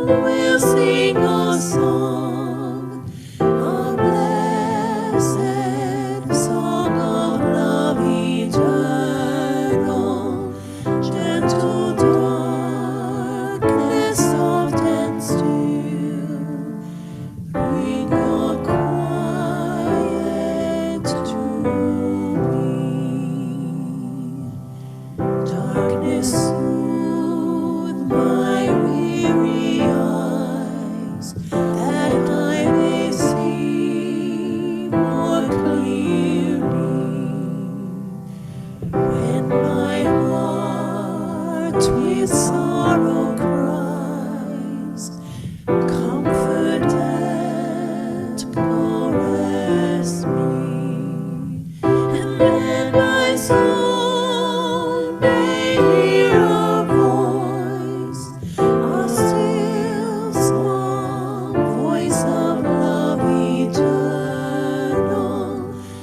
we'll sing a song, a blessed song of love eternal, gentle darkness, soft and still. Bring your quiet to me. Darkness, soothe my weary eyes, that I may see more clearly. When my heart with sorrow cries, comfort and caress me, and then my soul may hear a voice, a still small voice of love eternal.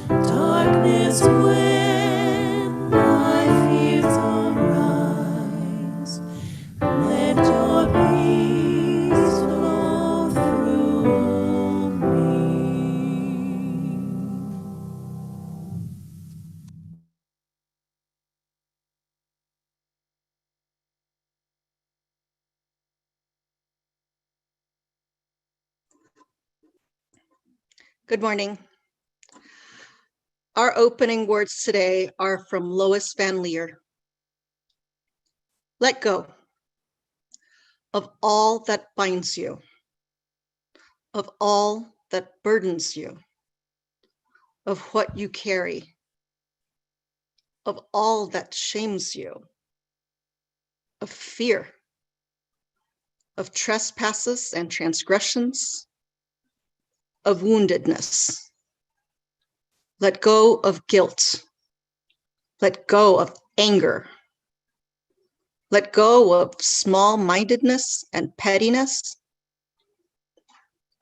Darkness, when my fears arise, let your peace flow through me. Good morning. Our opening words today are from Lois Van Leer. Let go of all that binds you, of all that burdens you, of what you carry, of all that shames you, of fear, of trespasses and transgressions, of woundedness. Let go of guilt. Let go of anger. Let go of small-mindedness and pettiness,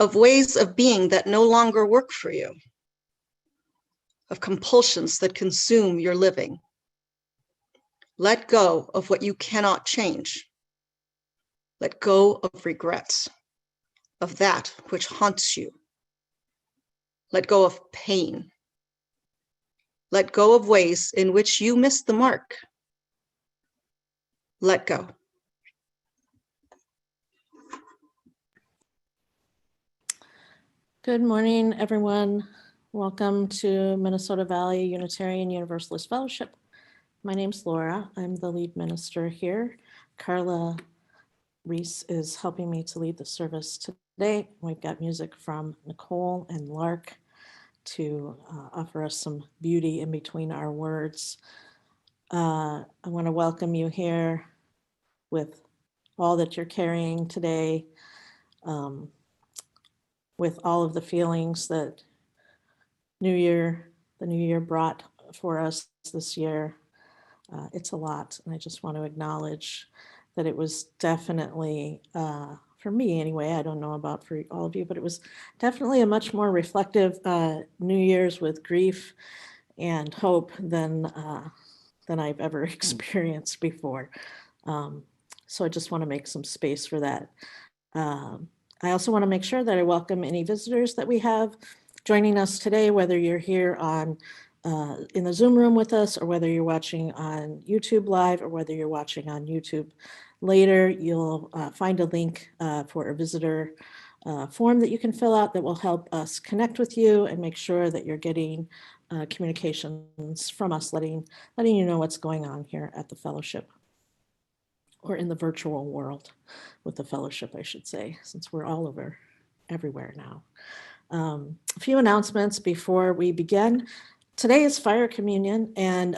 of ways of being that no longer work for you, of compulsions that consume your living. Let go of what you cannot change. Let go of regrets, of that which haunts you. Let go of pain. Let go of ways in which you missed the mark. Let go. Good morning, everyone. Welcome to Minnesota Valley Unitarian Universalist Fellowship. My name's Laura. I'm the lead minister here. Carla Ries is helping me to lead the service today. We've got music from Nicole and Lark to offer us some beauty in between our words. I want to welcome you here with all that you're carrying today, with all of the feelings that the new year brought for us this year. It's a lot, and I just want to acknowledge that it was definitely, for me anyway, I don't know about for all of you, but it was definitely a much more reflective New Year's with grief and hope than I've ever experienced before. So I just want to make some space for that. I also want to make sure that I welcome any visitors that we have joining us today, whether you're here on in the Zoom room with us, or whether you're watching on YouTube Live, or whether you're watching on YouTube later. You'll find a link for a visitor form that you can fill out that will help us connect with you and make sure that you're getting communications from us, letting you know what's going on here at the fellowship, or in the virtual world with the fellowship, I should say, since we're all over everywhere now. A few announcements before we begin. Today is fire communion, and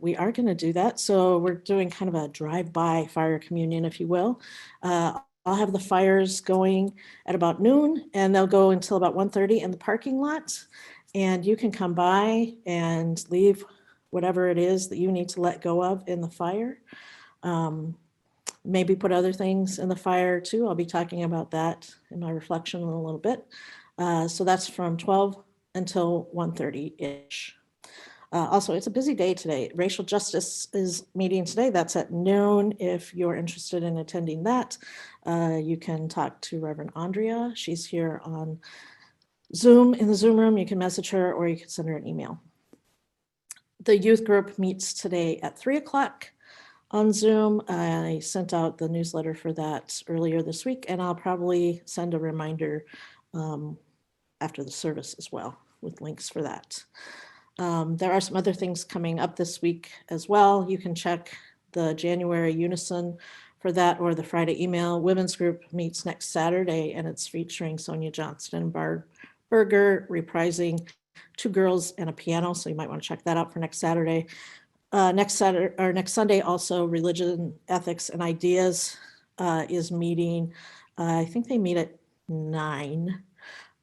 we are going to do that. So we're doing kind of a drive-by fire communion, if you will. I'll have the fires going at about noon, and they'll go until about 1:30 in the parking lot. And you can come by and leave whatever it is that you need to let go of in the fire. Maybe put other things in the fire too. I'll be talking about that in my reflection in a little bit. So that's from 12 until 1:30-ish. Also, it's a busy day today. Racial Justice is meeting today. That's at noon. If you're interested in attending that, you can talk to Reverend Andrea. She's here on Zoom, in the Zoom room. You can message her or you can send her an email. The youth group meets today at 3 o'clock on Zoom. I sent out the newsletter for that earlier this week, and I'll probably send a reminder after the service as well with links for that. There are some other things coming up this week as well. You can check the January Unison for that or the Friday email. Women's group meets next Saturday, and it's featuring Sonia Johnston and Barb Berger reprising Two Girls and a Piano. So you might want to check that out for next Saturday. Next Sunday, also Religion, Ethics, and Ideas is meeting. I think they meet at 9.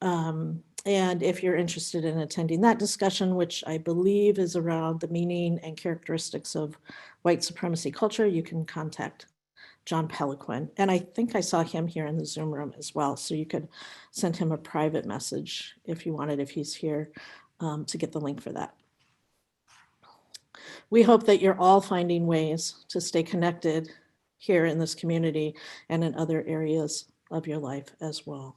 And if you're interested in attending that discussion, which I believe is around the meaning and characteristics of white supremacy culture, you can contact John Peliquin. And I think I saw him here in the Zoom room as well. So you could send him a private message if you wanted, if he's here, to get the link for that. We hope that you're all finding ways to stay connected here in this community and in other areas of your life as well.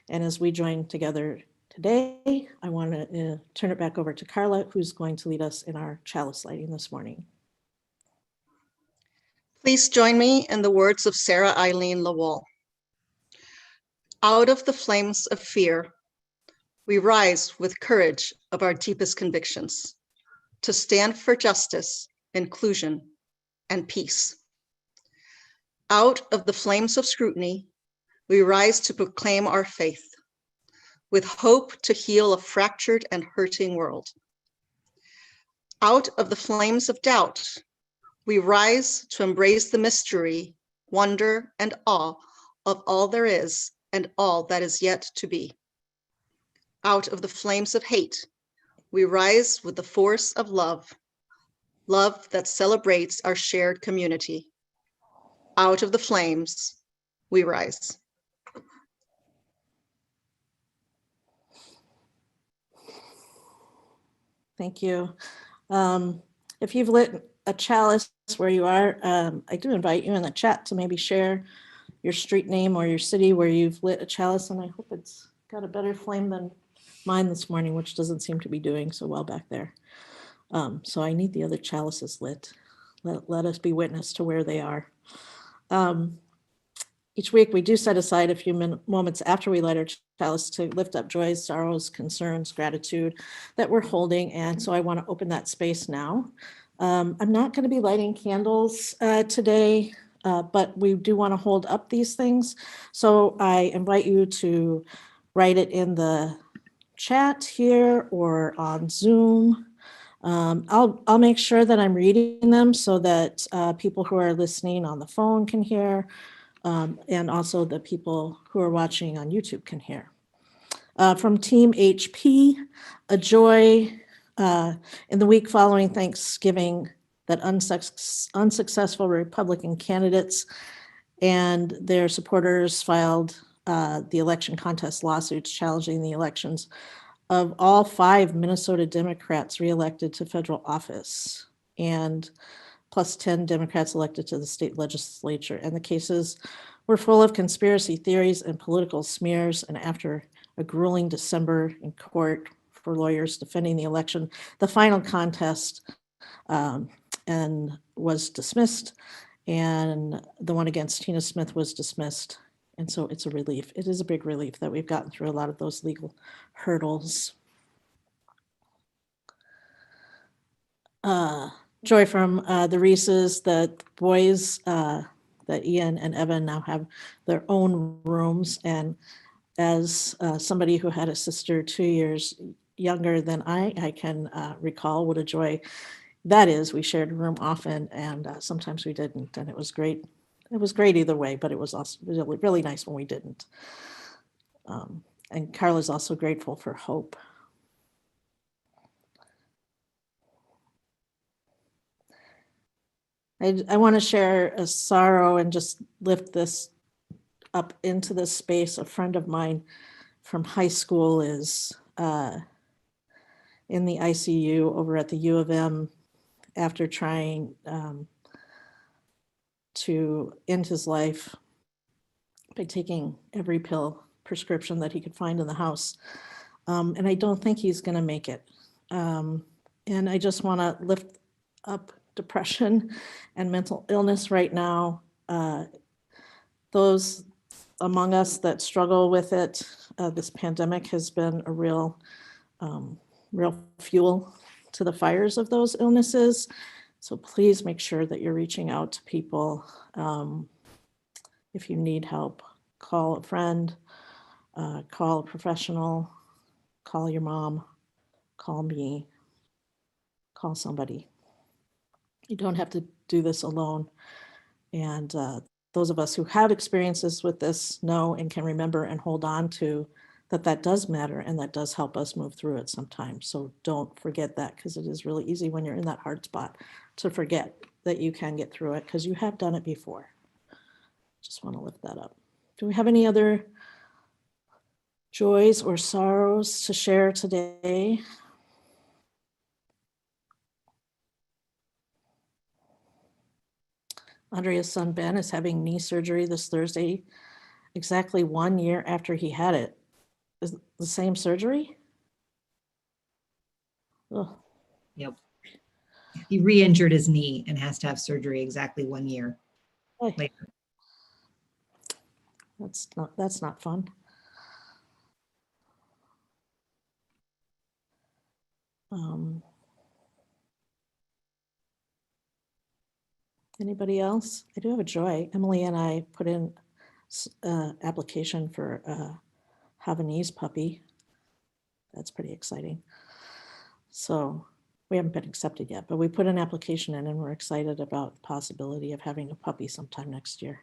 And as we join together today, I want to turn it back over to Carla, who's going to lead us in our chalice lighting this morning. Please join me in the words of Sarah Eileen Lawal. Out of the flames of fear, we rise with courage of our deepest convictions to stand for justice, inclusion, and peace. Out of the flames of scrutiny, we rise to proclaim our faith with hope to heal a fractured and hurting world. Out of the flames of doubt, we rise to embrace the mystery, wonder, and awe of all there is and all that is yet to be. Out of the flames of hate, we rise with the force of love, love that celebrates our shared community. Out of the flames, we rise. Thank you. If you've lit a chalice where you are, I do invite you in the chat to maybe share your street name or your city where you've lit a chalice, and I hope it's got a better flame than mine this morning, which doesn't seem to be doing so well back there. So I need the other chalices lit. Let us be witness to where they are. Each week we do set aside a few moments after we light our chalice to lift up joys, sorrows, concerns, gratitude that we're holding. And so I want to open that space now. I'm not going to be lighting candles today, but we do want to hold up these things. So I invite you to write it in the chat here or on Zoom. I'll make sure that I'm reading them so that people who are listening on the phone can hear. And also the people who are watching on YouTube can hear. From Team HP, a joy in the week following Thanksgiving that unsuccessful Republican candidates and their supporters filed the election contest lawsuits challenging the elections of all 5 Minnesota Democrats reelected to federal office, and plus 10 Democrats elected to the state legislature. And the cases were full of conspiracy theories and political smears. And after a grueling December in court for lawyers defending the election, the final contest and was dismissed. And the one against Tina Smith was dismissed. And so it's a relief. It is a big relief that we've gotten through a lot of those legal hurdles. Joy from the Rieses, the boys, that Ian and Evan now have their own rooms. And as somebody who had a sister 2 years younger than I can recall what a joy that is. We shared a room often, and sometimes we didn't, and it was great. It was great either way, but it was also really, really nice when we didn't. And Carla's also grateful for hope. I want to share a sorrow and just lift this up into this space. A friend of mine from high school is in the ICU over at the U of M after trying to end his life by taking every pill prescription that he could find in the house. And I don't think he's going to make it. And I just want to lift up depression and mental illness right now. Those among us that struggle with it, this pandemic has been a real fuel to the fires of those illnesses. So please make sure that you're reaching out to people. If you need help, call a friend, call a professional, call your mom, call me, call somebody. You don't have to do this alone. And those of us who have experiences with this know and can remember and hold on to that does matter and that does help us move through it sometimes. So don't forget that, because it is really easy when you're in that hard spot to forget that you can get through it, because you have done it before. Just want to lift that up. Do we have any other joys or sorrows to share today? Andrea's son Ben is having knee surgery this Thursday, exactly 1 year after he had it. Is it the same surgery? Oh, Yep. He re-injured his knee and has to have surgery exactly 1 year boy, later. that's not fun. Anybody else? I do have a joy. Emily and I put in application for a Havanese puppy. That's pretty exciting. So we haven't been accepted yet, but we put an application in and we're excited about the possibility of having a puppy sometime next year.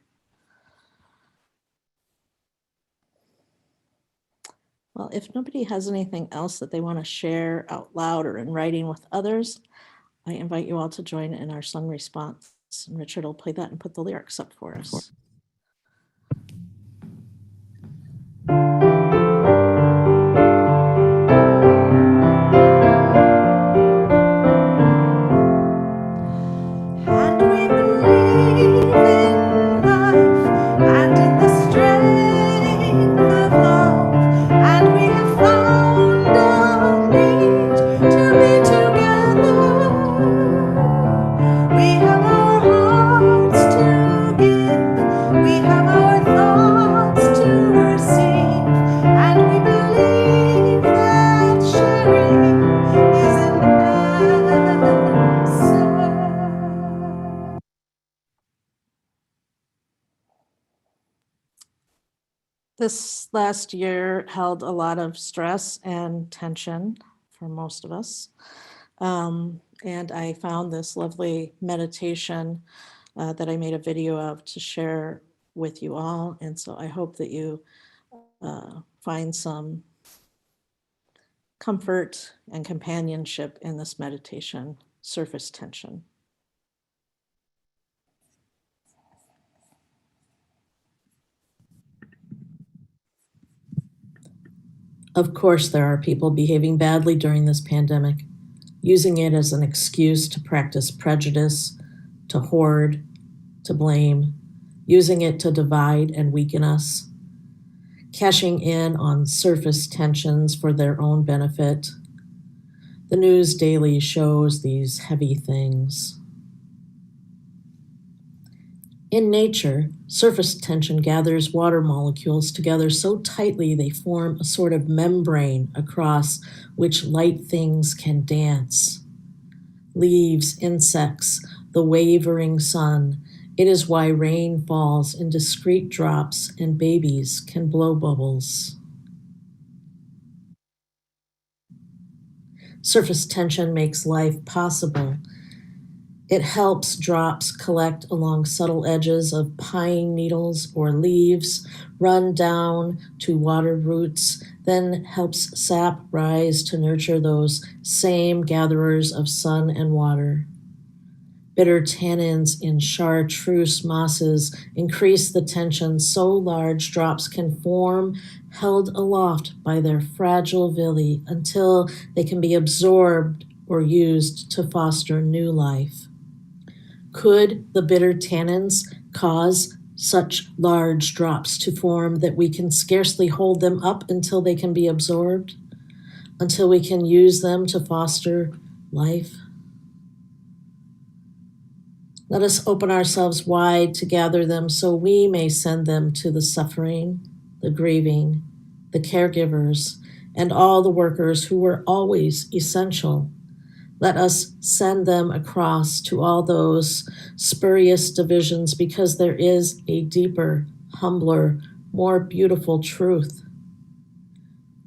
Well, if nobody has anything else that they want to share out loud or in writing with others, I invite you all to join in our song response. And Richard will play that and put the lyrics up for us. And we believe in life and in the strength of love, and we have found a need to be together. We have our hearts to give, we have our thoughts to receive, and we believe that sharing is an answer. This last year held a lot of stress and tension for most of us. And I found this lovely meditation that I made a video of to share with you all. And so I hope that you find some comfort and companionship in this meditation, Surface Tension. Of course, there are people behaving badly during this pandemic, using it as an excuse to practice prejudice, to hoard, to blame, using it to divide and weaken us, cashing in on surface tensions for their own benefit. The news daily shows these heavy things. In nature, surface tension gathers water molecules together so tightly they form a sort of membrane across which light things can dance. Leaves, insects, the wavering sun. It is why rain falls in discrete drops and babies can blow bubbles. Surface tension makes life possible. It helps drops collect along subtle edges of pine needles or leaves, run down to water roots, then helps sap rise to nurture those same gatherers of sun and water. Bitter tannins in chartreuse mosses increase the tension so large drops can form, held aloft by their fragile villi until they can be absorbed or used to foster new life. Could the bitter tannins cause such large drops to form that we can scarcely hold them up until they can be absorbed, until we can use them to foster life? Let us open ourselves wide to gather them so we may send them to the suffering, the grieving, the caregivers, and all the workers who were always essential. Let us send them across to all those spurious divisions because there is a deeper, humbler, more beautiful truth.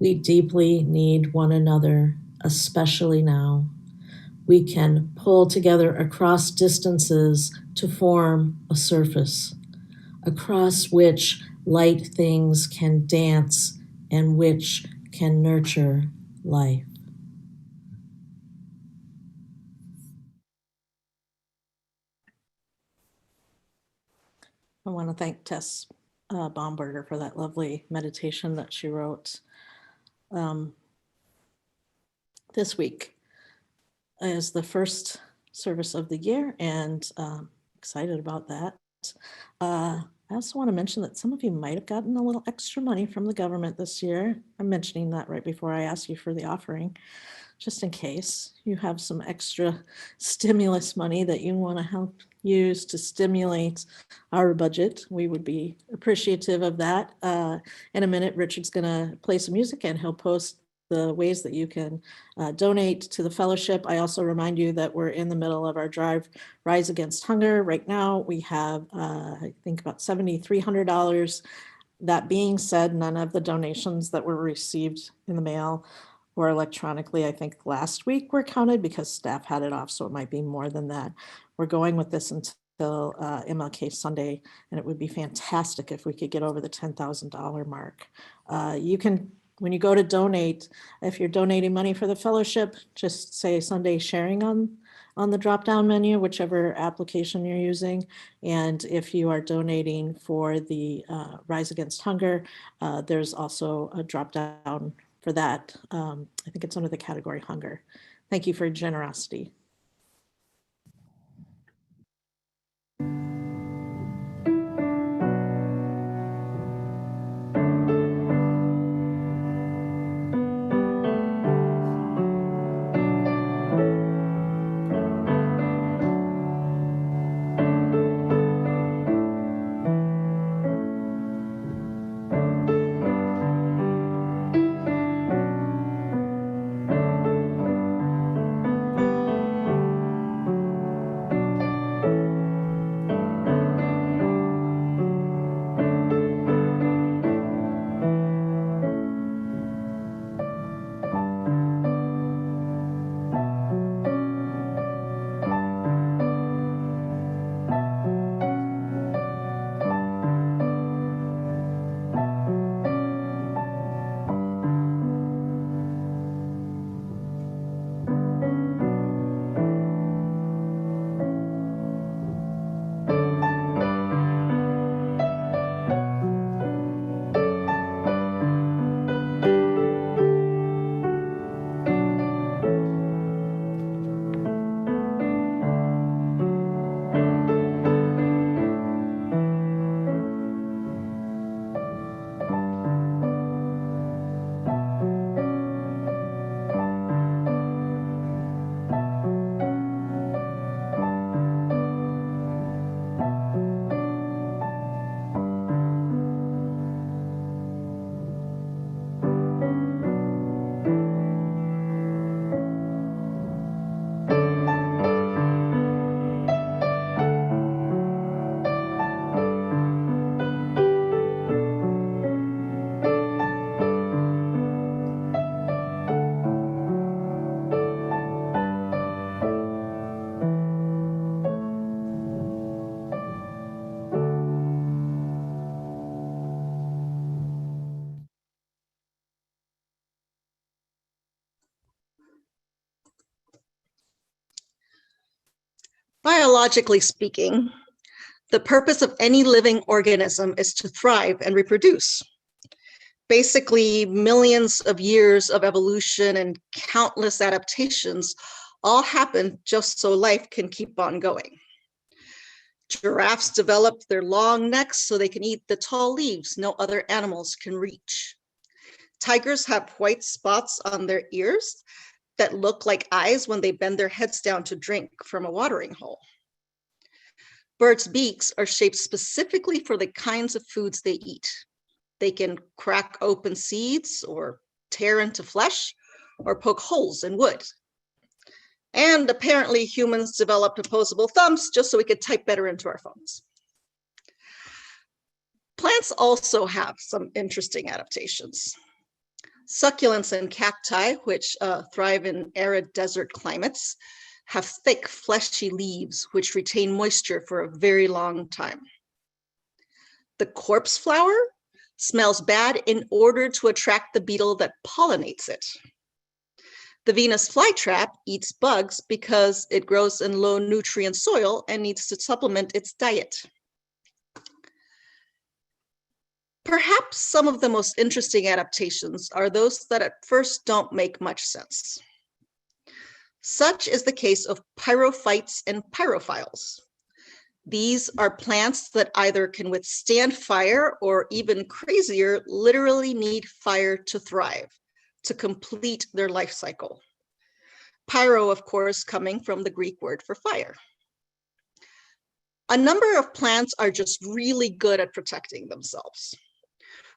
We deeply need one another, especially now. We can pull together across distances to form a surface, across which light things can dance and which can nurture life. I want to thank Tess Baumberger for that lovely meditation that she wrote this week. Is the first service of the year, and excited about that. I also want to mention that some of you might have gotten a little extra money from the government this year. I'm mentioning that right before I ask you for the offering, just in case you have some extra stimulus money that you want to help use to stimulate our budget. We would be appreciative of that. In a minute, Richard's going to play some music and he'll post the ways that you can donate to the fellowship. I also remind you that we're in the middle of our drive, Rise Against Hunger. Right now, we have, I think, about $7,300. That being said, none of the donations that were received in the mail or electronically, I think last week were counted because staff had it off, so it might be more than that. We're going with this until MLK Sunday, and it would be fantastic if we could get over the $10,000 mark. You can, when you go to donate, if you're donating money for the fellowship, just say Sunday sharing on the drop-down menu, whichever application you're using. And if you are donating for the Rise Against Hunger, there's also a drop-down for that. I think it's under the category Hunger. Thank you for your generosity. Biologically speaking, the purpose of any living organism is to thrive and reproduce. Basically, millions of years of evolution and countless adaptations all happen just so life can keep on going. Giraffes developed their long necks so they can eat the tall leaves no other animals can reach. Tigers have white spots on their ears that look like eyes when they bend their heads down to drink from a watering hole. Birds' beaks are shaped specifically for the kinds of foods they eat. They can crack open seeds or tear into flesh or poke holes in wood. And apparently humans developed opposable thumbs just so we could type better into our phones. Plants also have some interesting adaptations. Succulents and cacti, which thrive in arid desert climates, have thick, fleshy leaves which retain moisture for a very long time. The corpse flower smells bad in order to attract the beetle that pollinates it. The Venus flytrap eats bugs because it grows in low nutrient soil and needs to supplement its diet. Perhaps some of the most interesting adaptations are those that at first don't make much sense. Such is the case of pyrophytes and pyrophiles. These are plants that either can withstand fire or, even crazier, literally need fire to thrive, to complete their life cycle. Pyro, of course, coming from the Greek word for fire. A number of plants are just really good at protecting themselves.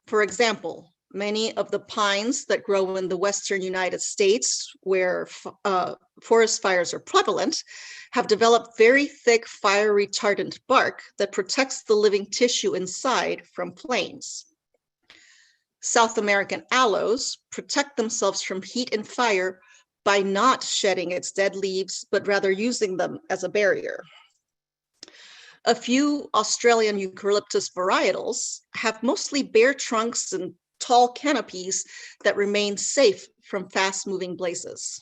For example, many of the pines that grow in the Western United States, where forest fires are prevalent, have developed very thick fire retardant bark that protects the living tissue inside from flames. South American aloes protect themselves from heat and fire by not shedding its dead leaves, but rather using them as a barrier. A few Australian eucalyptus varietals have mostly bare trunks and tall canopies that remain safe from fast-moving blazes.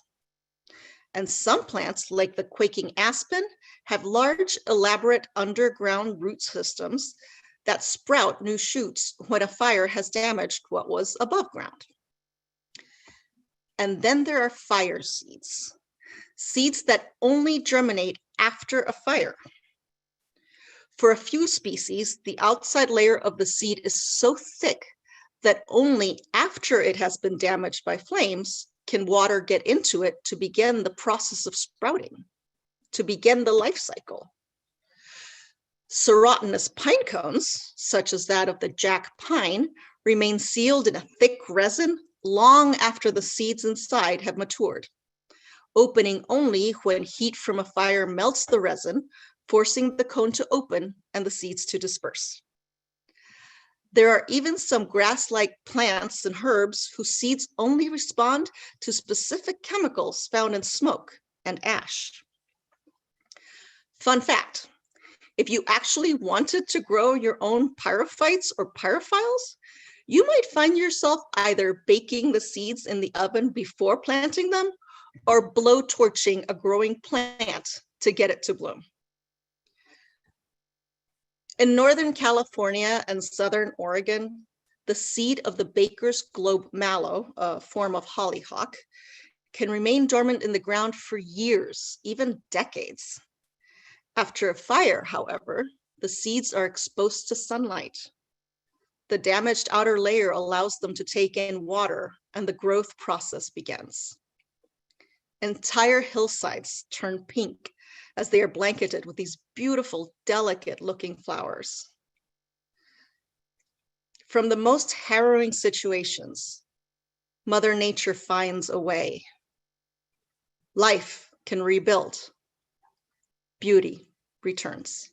And some plants, like the quaking aspen, have large, elaborate underground root systems that sprout new shoots when a fire has damaged what was above ground. And then there are fire seeds, seeds that only germinate after a fire. For a few species, the outside layer of the seed is so thick that only after it has been damaged by flames can water get into it to begin the process of sprouting, to begin the life cycle. Serotinous pine cones, such as that of the jack pine, remain sealed in a thick resin long after the seeds inside have matured, opening only when heat from a fire melts the resin, forcing the cone to open and the seeds to disperse. There are even some grass-like plants and herbs whose seeds only respond to specific chemicals found in smoke and ash. Fun fact, if you actually wanted to grow your own pyrophytes or pyrophiles, you might find yourself either baking the seeds in the oven before planting them or blowtorching a growing plant to get it to bloom. In Northern California and Southern Oregon, the seed of the baker's globe mallow, a form of hollyhock, can remain dormant in the ground for years, even decades. After a fire, however, the seeds are exposed to sunlight. The damaged outer layer allows them to take in water, and the growth process begins. Entire hillsides turn pink as they are blanketed with these beautiful, delicate-looking flowers. From the most harrowing situations, Mother Nature finds a way. Life can rebuild. Beauty returns.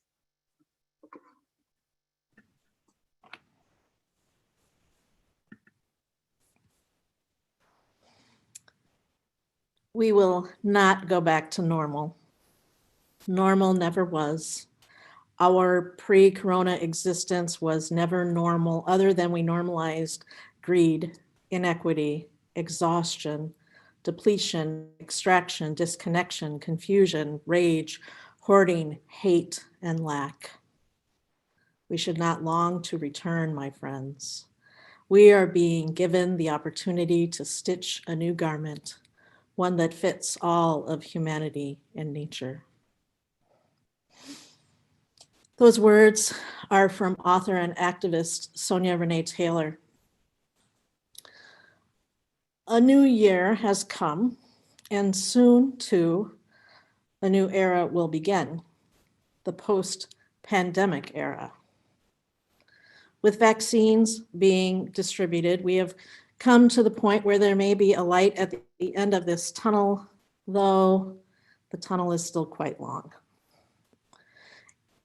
We will not go back to normal. Normal never was. Our pre-corona existence was never normal, other than we normalized greed, inequity, exhaustion, depletion, extraction, disconnection, confusion, rage, hoarding hate and lack. We should not long to return, my friends. We are being given the opportunity to stitch a new garment, one that fits all of humanity and nature. Those words are from author and activist Sonia Renee Taylor. A new year has come, and soon, too, a new era will begin, the post-pandemic era. With vaccines being distributed, we have come to the point where there may be a light at the end of this tunnel, though the tunnel is still quite long.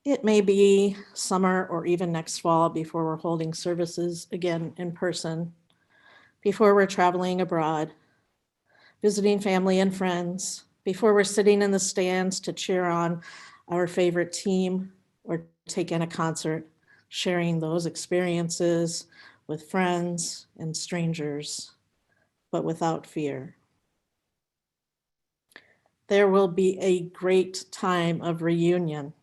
It may be summer or even next fall before we're holding services again in person, before we're traveling abroad, visiting family and friends, before we're sitting in the stands to cheer on our favorite team or take in a concert, sharing those experiences with friends and strangers, but without fear. There will be a great time of reunion.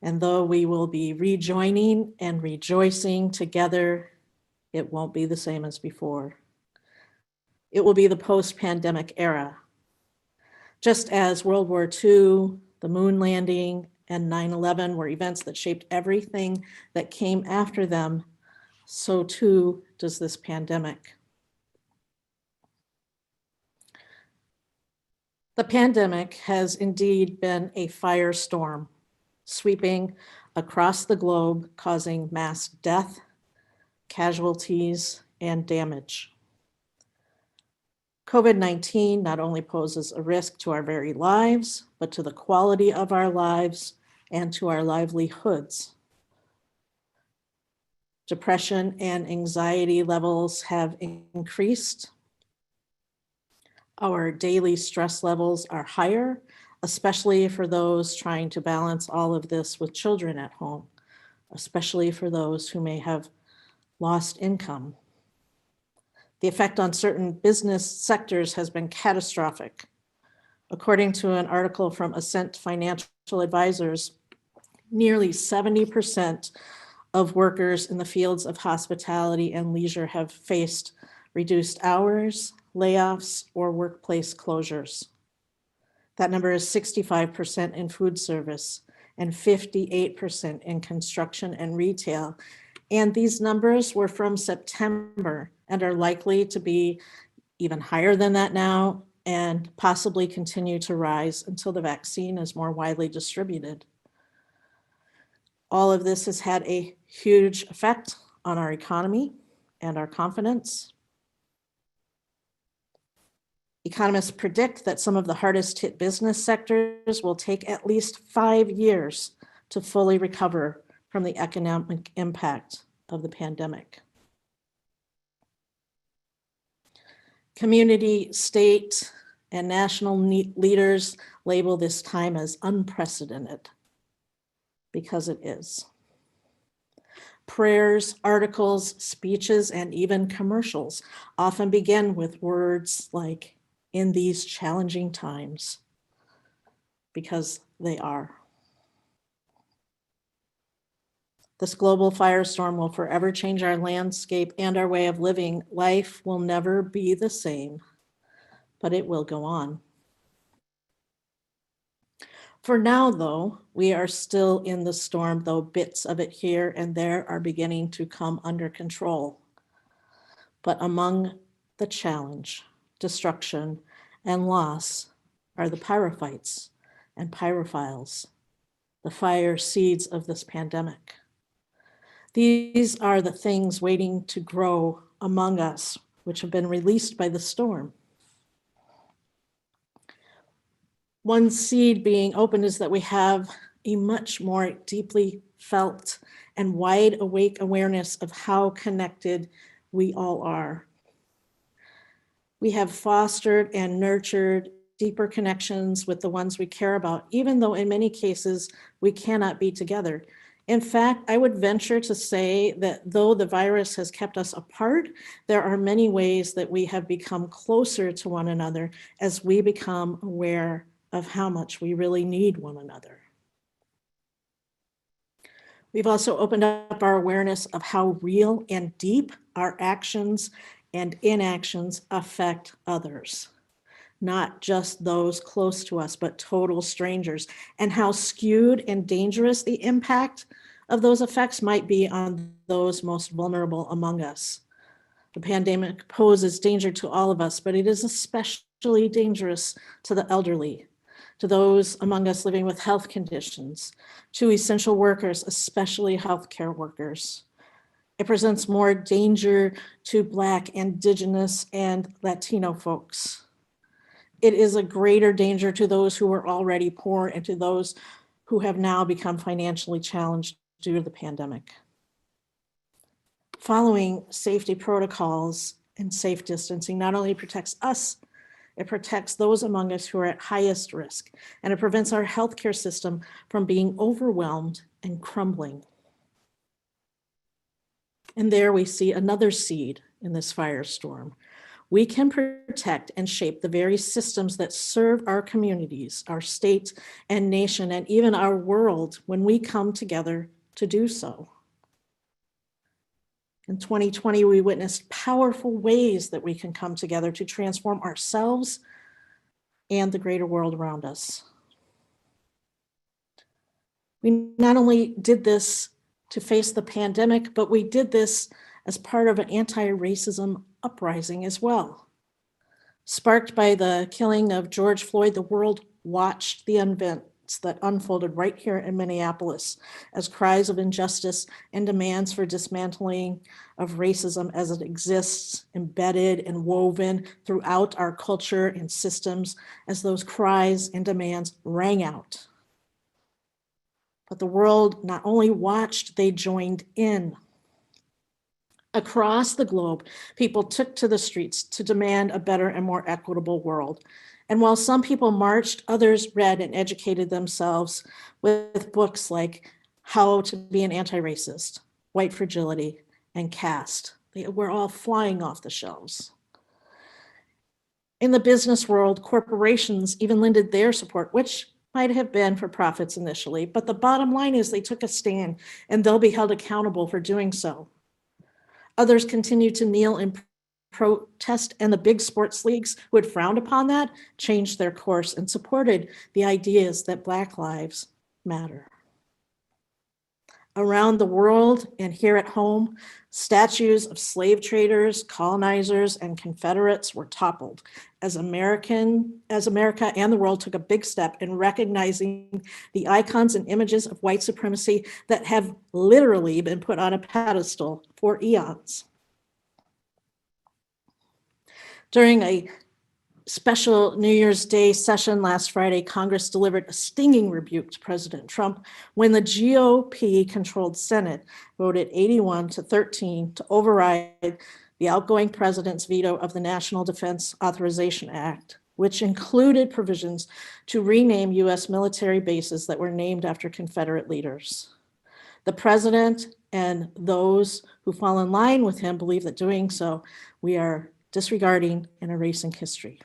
And though we will be rejoining and rejoicing together, it won't be the same as before. It will be the post-pandemic era. Just as World War II, the moon landing, and 9/11 were events that shaped everything that came after them, so too does this pandemic. The pandemic has indeed been a firestorm, sweeping across the globe, causing mass death, casualties, and damage. COVID-19 not only poses a risk to our very lives, but to the quality of our lives and to our livelihoods. Depression and anxiety levels have increased. Our daily stress levels are higher, especially for those trying to balance all of this with children at home, especially for those who may have lost income. The effect on certain business sectors has been catastrophic. According to an article from Ascent Financial Advisors, nearly 70% of workers in the fields of hospitality and leisure have faced reduced hours, layoffs, or workplace closures. That number is 65% in food service and 58% in construction and retail. And these numbers were from September and are likely to be even higher than that now and possibly continue to rise until the vaccine is more widely distributed. All of this has had a huge effect on our economy and our confidence. Economists predict that some of the hardest hit business sectors will take at least 5 years to fully recover from the economic impact of the pandemic. Community, state, and national leaders label this time as unprecedented, because it is. Prayers, articles, speeches, and even commercials often begin with words like, "in these challenging times," because they are. This global firestorm will forever change our landscape and our way of living. Life will never be the same, but it will go on. For now, though, we are still in the storm, though bits of it here and there are beginning to come under control. But among the challenge, destruction, and loss are the pyrophytes and pyrophiles, the fire seeds of this pandemic. These are the things waiting to grow among us, which have been released by the storm. One seed being opened is that we have a much more deeply felt and wide awake awareness of how connected we all are. We have fostered and nurtured deeper connections with the ones we care about, even though in many cases we cannot be together. In fact, I would venture to say that though the virus has kept us apart, there are many ways that we have become closer to one another as we become aware of how much we really need one another. We've also opened up our awareness of how real and deep our actions and inactions affect others, not just those close to us, but total strangers, and how skewed and dangerous the impact of those effects might be on those most vulnerable among us. The pandemic poses danger to all of us, but it is especially dangerous to the elderly, to those among us living with health conditions, to essential workers, especially healthcare workers. It presents more danger to Black, Indigenous, and Latino folks. It is a greater danger to those who were already poor and to those who have now become financially challenged due to the pandemic. Following safety protocols and safe distancing not only protects us, it protects those among us who are at highest risk, and it prevents our healthcare system from being overwhelmed and crumbling. And there we see another seed in this firestorm. We can protect and shape the very systems that serve our communities, our state and nation, and even our world when we come together to do so. In 2020, we witnessed powerful ways that we can come together to transform ourselves and the greater world around us. We not only did this to face the pandemic, but we did this as part of an anti-racism uprising as well. Sparked by the killing of George Floyd, the world watched the events that unfolded right here in Minneapolis as cries of injustice and demands for dismantling of racism as it exists, embedded and woven throughout our culture and systems, as those cries and demands rang out. But the world not only watched, they joined in. Across the globe, people took to the streets to demand a better and more equitable world. And while some people marched, others read and educated themselves with books like How to Be an Anti-Racist, White Fragility, and Caste. They were all flying off the shelves. In the business world, corporations even lended their support, which might have been for profits initially, but the bottom line is they took a stand and they'll be held accountable for doing so. Others continued to kneel and protest, and the big sports leagues who had frowned upon that changed their course and supported the ideas that Black lives matter. Around the world and here at home, statues of slave traders, colonizers, and Confederates were toppled as America and the world took a big step in recognizing the icons and images of white supremacy that have literally been put on a pedestal for eons. During a special New Year's Day session last Friday, Congress delivered a stinging rebuke to President Trump when the GOP-controlled Senate voted 81-13 to override the outgoing president's veto of the National Defense Authorization Act, which included provisions to rename U.S. military bases that were named after Confederate leaders. The president and those who fall in line with him believe that doing so, we are disregarding and erasing history.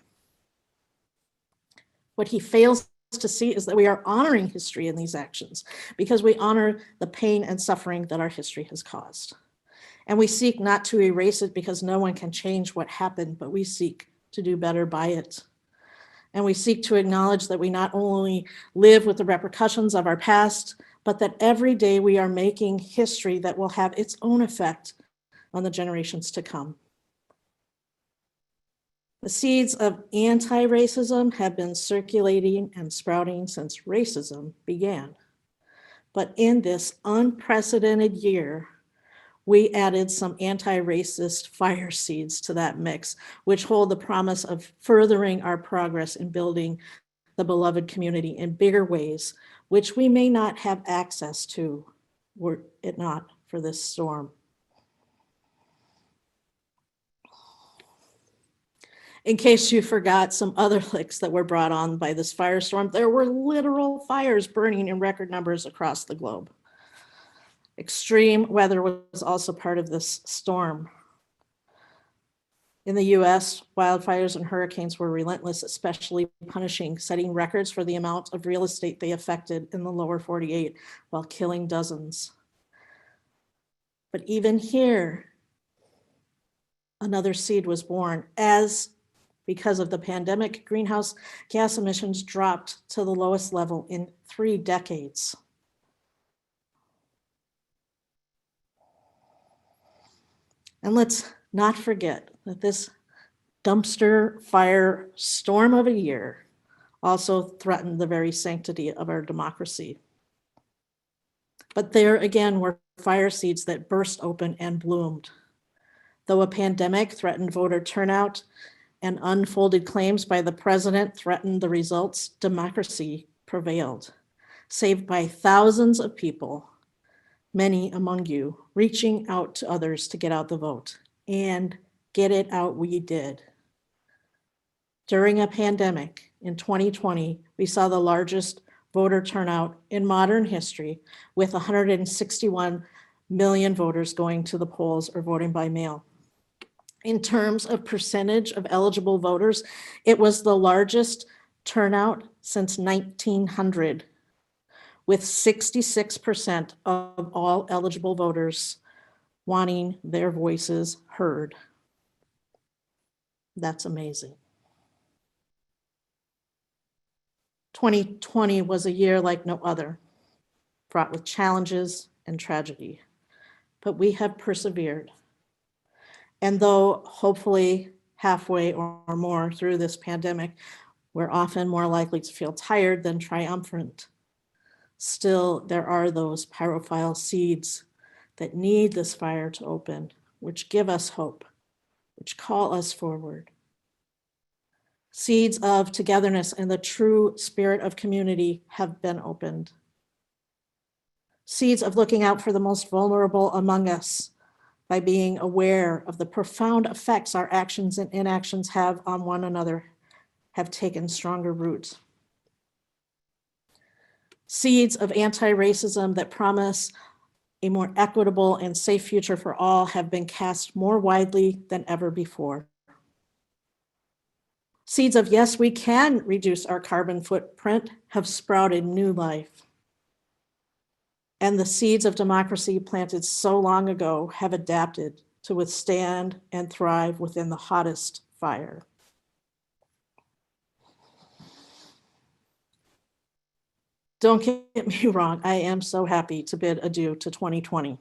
What he fails to see is that we are honoring history in these actions because we honor the pain and suffering that our history has caused. And we seek not to erase it because no one can change what happened, but we seek to do better by it. And we seek to acknowledge that we not only live with the repercussions of our past, but that every day we are making history that will have its own effect on the generations to come. The seeds of anti-racism have been circulating and sprouting since racism began. But in this unprecedented year, we added some anti-racist fire seeds to that mix, which hold the promise of furthering our progress in building the beloved community in bigger ways, which we may not have access to were it not for this storm. In case you forgot some other licks that were brought on by this firestorm, there were literal fires burning in record numbers across the globe. Extreme weather was also part of this storm. In the US, wildfires and hurricanes were relentless, especially punishing, setting records for the amount of real estate they affected in the lower 48 while killing dozens. But even here, another seed was born as because of the pandemic, greenhouse gas emissions dropped to the lowest level in 3 decades. And let's not forget that this dumpster fire storm of a year also threatened the very sanctity of our democracy. But there again were fire seeds that burst open and bloomed. Though a pandemic threatened voter turnout and unfolded claims by the president threatened the results, democracy prevailed, saved by thousands of people, many among you, reaching out to others to get out the vote. And get it out we did. During a pandemic in 2020, we saw the largest voter turnout in modern history, with 161 million voters going to the polls or voting by mail. In terms of percentage of eligible voters, it was the largest turnout since 1900, with 66% of all eligible voters wanting their voices heard. That's amazing. 2020 was a year like no other, fraught with challenges and tragedy, but we have persevered. And though hopefully halfway or more through this pandemic, we're often more likely to feel tired than triumphant, still there are those pyrophile seeds that need this fire to open, which give us hope, which call us forward. Seeds of togetherness and the true spirit of community have been opened. Seeds of looking out for the most vulnerable among us by being aware of the profound effects our actions and inactions have on one another have taken stronger root. Seeds of anti-racism that promise a more equitable and safe future for all have been cast more widely than ever before. Seeds of yes, we can reduce our carbon footprint have sprouted new life. And the seeds of democracy planted so long ago have adapted to withstand and thrive within the hottest fire. Don't get me wrong, I am so happy to bid adieu to 2020.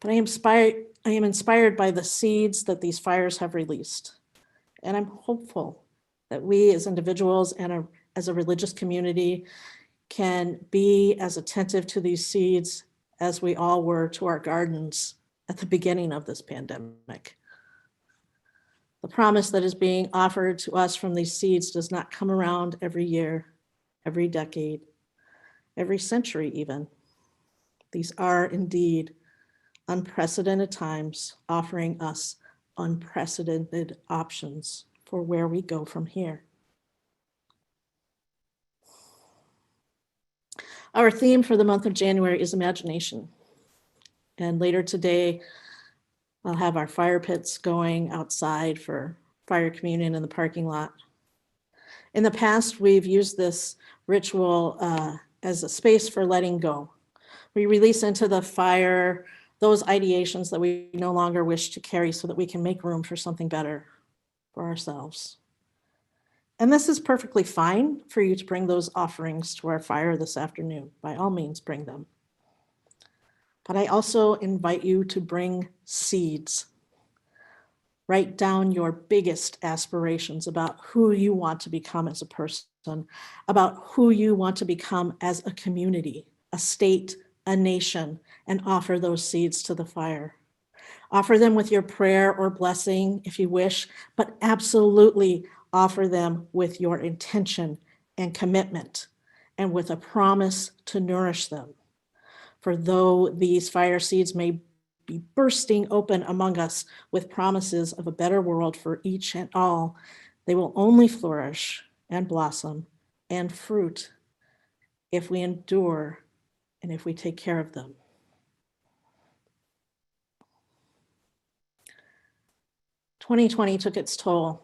But I am inspired by the seeds that these fires have released. And I'm hopeful that we as individuals and as a religious community can be as attentive to these seeds as we all were to our gardens at the beginning of this pandemic. The promise that is being offered to us from these seeds does not come around every year, every decade, every century even. These are indeed unprecedented times, offering us unprecedented options for where we go from here. Our theme for the month of January is imagination. And later today, I'll have our fire pits going outside for fire communion in the parking lot. In the past, we've used this ritual as a space for letting go. We release into the fire those ideations that we no longer wish to carry so that we can make room for something better for ourselves. And this is perfectly fine for you to bring those offerings to our fire this afternoon. By all means, bring them. But I also invite you to bring seeds. Write down your biggest aspirations about who you want to become as a person, about who you want to become as a community, a state, a nation, and offer those seeds to the fire. Offer them with your prayer or blessing if you wish, but absolutely offer them with your intention and commitment and with a promise to nourish them. For though these fire seeds may be bursting open among us with promises of a better world for each and all, they will only flourish and blossom and fruit if we endure and if we take care of them. "2020 took its toll,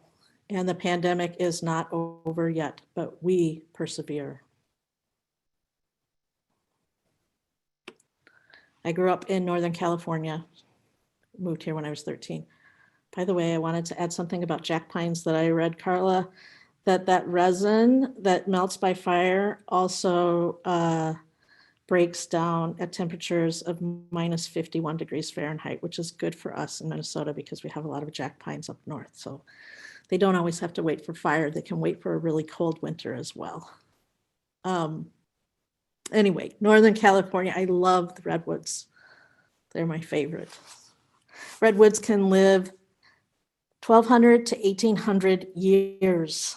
and the pandemic is not over yet, but we persevere. I grew up in Northern California, moved here when I was 13. By the way, I wanted to add something about jack pines that I read, Carla, that resin that melts by fire also breaks down at temperatures of minus 51 degrees Fahrenheit, which is good for us in Minnesota because we have a lot of jack pines up north. So they don't always have to wait for fire. They can wait for a really cold winter as well. Anyway, Northern California, I love the redwoods. They're my favorite. Redwoods can live 1,200 to 1,800 years.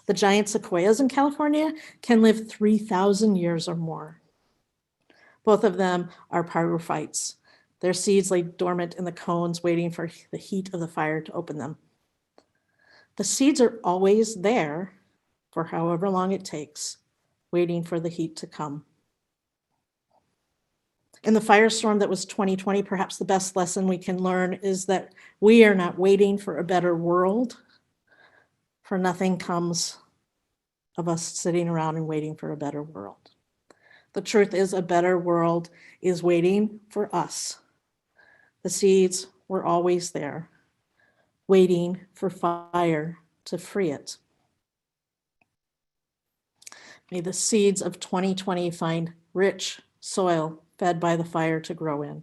The giant sequoias in California can live 3,000 years or more. Both of them are pyrophytes. Their seeds lay dormant in the cones, waiting for the heat of the fire to open them. The seeds are always there for however long it takes, waiting for the heat to come. In the firestorm that was 2020, perhaps the best lesson we can learn is that we are not waiting for a better world, for nothing comes of us sitting around and waiting for a better world. The truth is, a better world is waiting for us. The seeds were always there, waiting for fire to free it. May the seeds of 2020 find rich soil fed by the fire to grow in.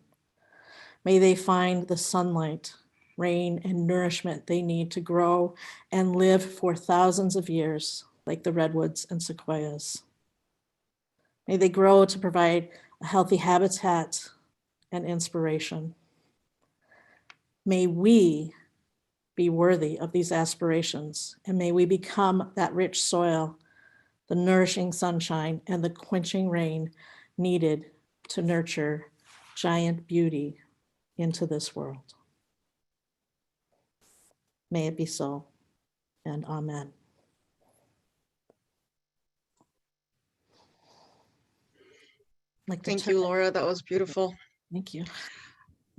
May they find the sunlight, rain, and nourishment they need to grow and live for thousands of years, like the redwoods and sequoias. May they grow to provide a healthy habitat and inspiration. May we be worthy of these aspirations, and may we become that rich soil, the nourishing sunshine, and the quenching rain needed to nurture giant beauty into this world. May it be so, and amen. Thank you, Laura. That was beautiful. Thank you.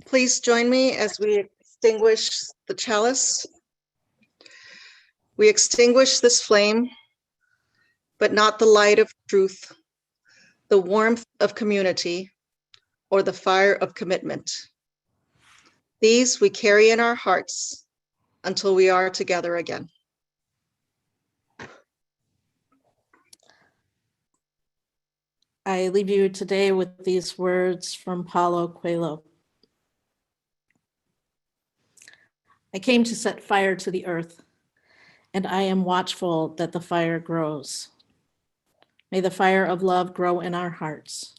Please join me as we extinguish the chalice. We extinguish this flame, but not the light of truth, the warmth of community, or the fire of commitment. These we carry in our hearts until we are together again. I leave you today with these words from Paulo Coelho. I came to set fire to the earth, and I am watchful that the fire grows. May the fire of love grow in our hearts.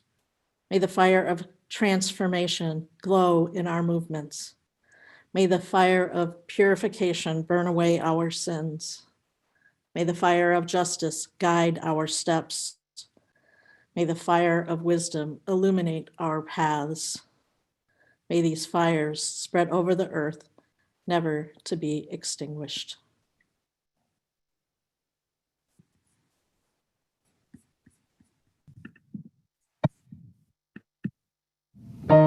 May the fire of transformation glow in our movements. May the fire of purification burn away our sins. May the fire of justice guide our steps. May the fire of wisdom illuminate our paths. May these fires spread over the earth, never to be extinguished. From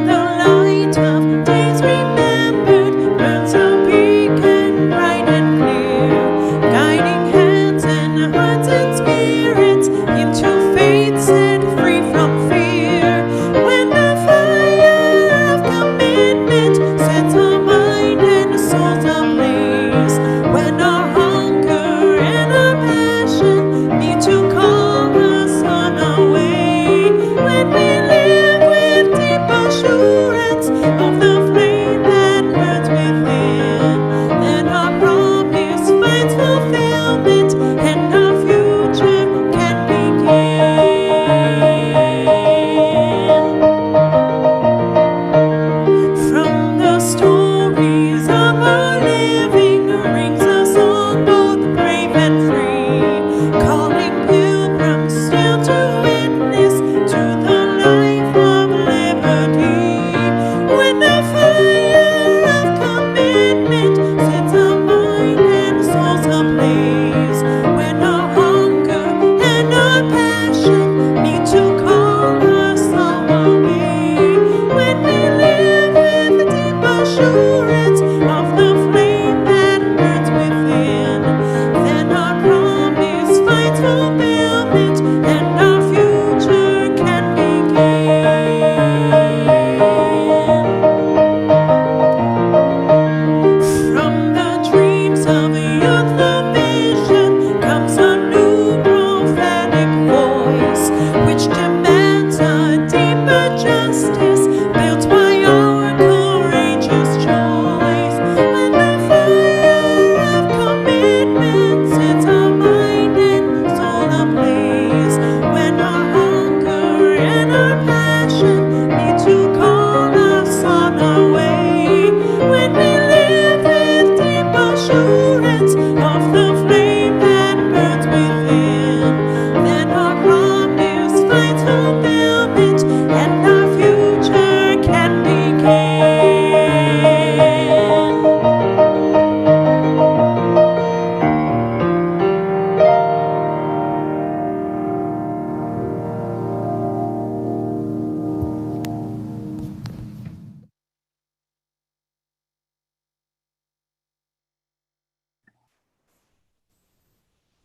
the light of days remembered, burns a beacon bright and clear, guiding hands and hearts and spirits into faith set free from fear. When the fire of commitment sets our mind and souls ablaze, when our hunger and our passion meet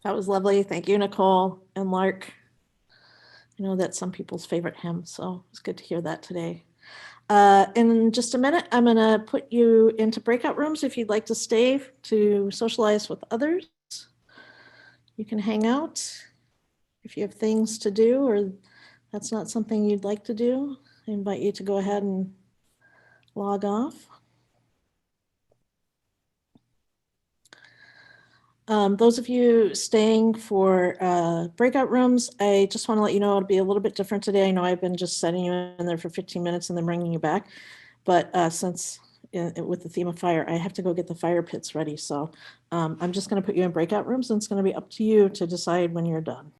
That was lovely. Thank you, Nicole and Lark. I know that's some people's favorite hymn, so it's good to hear that today. In just a minute, I'm going to put you into breakout rooms if you'd like to stay to socialize with others. You can hang out if you have things to do or that's not something you'd like to do. I invite you to go ahead and log off. Those of you staying for breakout rooms, I just want to let you know it'll be a little bit different today. I know I've been just setting you in there for 15 minutes and then bringing you back. But since with the theme of fire, I have to go get the fire pits ready. So I'm just going to put you in breakout rooms and it's going to be up to you to decide when you're done.